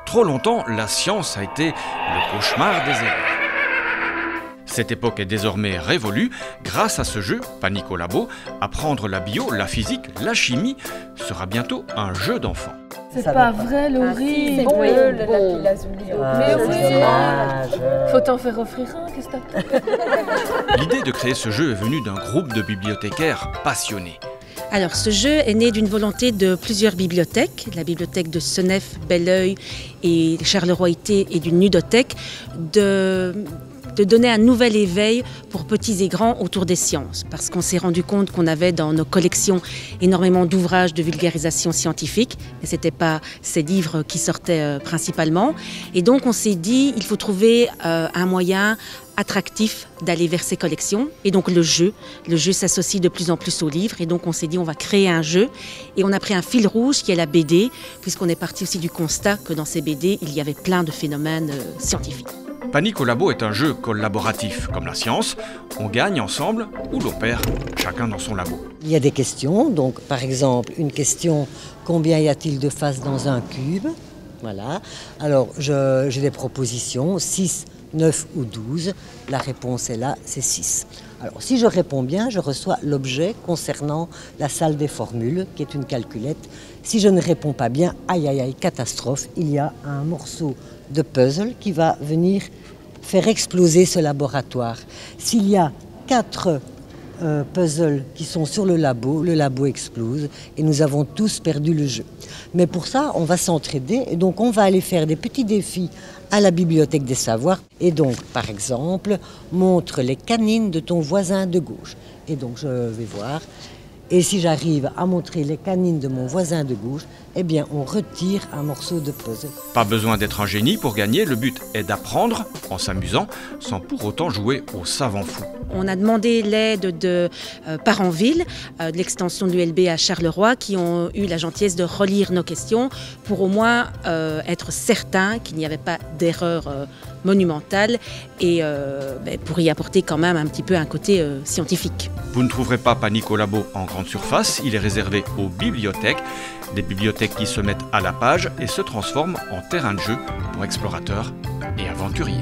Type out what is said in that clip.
Trop longtemps, la science a été le cauchemar des élèves. Cette époque est désormais révolue. Grâce à ce jeu, Panic au labo, apprendre la bio, la physique, la chimie sera bientôt un jeu d'enfant. C'est pas vrai, Laurie. C'est bon, le lazuli. Mais oui, faut t'en faire offrir un, qu'est-ce que t'as? L'idée de créer ce jeu est venue d'un groupe de bibliothécaires passionnés. Alors, ce jeu est né d'une volonté de plusieurs bibliothèques, la bibliothèque de Senef, Belleuil et Charleroi-Été et d'une ludothèque, de donner un nouvel éveil pour petits et grands autour des sciences. Parce qu'on s'est rendu compte qu'on avait dans nos collections énormément d'ouvrages de vulgarisation scientifique, mais ce n'étaient pas ces livres qui sortaient principalement. Et donc on s'est dit, il faut trouver un moyen attractif d'aller vers ces collections. Et donc le jeu s'associe de plus en plus aux livres. Et donc on s'est dit, on va créer un jeu. Et on a pris un fil rouge qui est la BD, puisqu'on est parti aussi du constat que dans ces BD, il y avait plein de phénomènes scientifiques. Panic au labo est un jeu collaboratif, comme la science. On gagne ensemble ou l'on perd, chacun dans son labo. Il y a des questions, donc par exemple une question, combien y a-t-il de faces dans un cube? Voilà. Alors j'ai des propositions, 6, 9 ou 12. La réponse est là, c'est 6. Alors si je réponds bien, je reçois l'objet concernant la salle des formules, qui est une calculette. Si je ne réponds pas bien, aïe aïe aïe, catastrophe, il y a un morceau de puzzle qui va venir faire exploser ce laboratoire. S'il y a 4 puzzles qui sont sur le labo explose et nous avons tous perdu le jeu. Mais pour ça, on va s'entraider et donc on va aller faire des petits défis à la bibliothèque des savoirs. Et donc, par exemple, montre les canines de ton voisin de gauche. Et donc, je vais voir. Et si j'arrive à montrer les canines de mon voisin de gauche, eh bien, on retire un morceau de puzzle. Pas besoin d'être un génie pour gagner, le but est d'apprendre en s'amusant, sans pour autant jouer au savant fou. On a demandé l'aide de Parenville, de l'extension de l'ULB à Charleroi, qui ont eu la gentillesse de relire nos questions pour au moins être certains qu'il n'y avait pas d'erreur monumentale et pour y apporter quand même un petit peu un côté scientifique. Vous ne trouverez pas Panic au labo en grande surface, il est réservé aux bibliothèques, des bibliothèques qui se mettent à la page et se transforment en terrain de jeu pour explorateurs et aventuriers.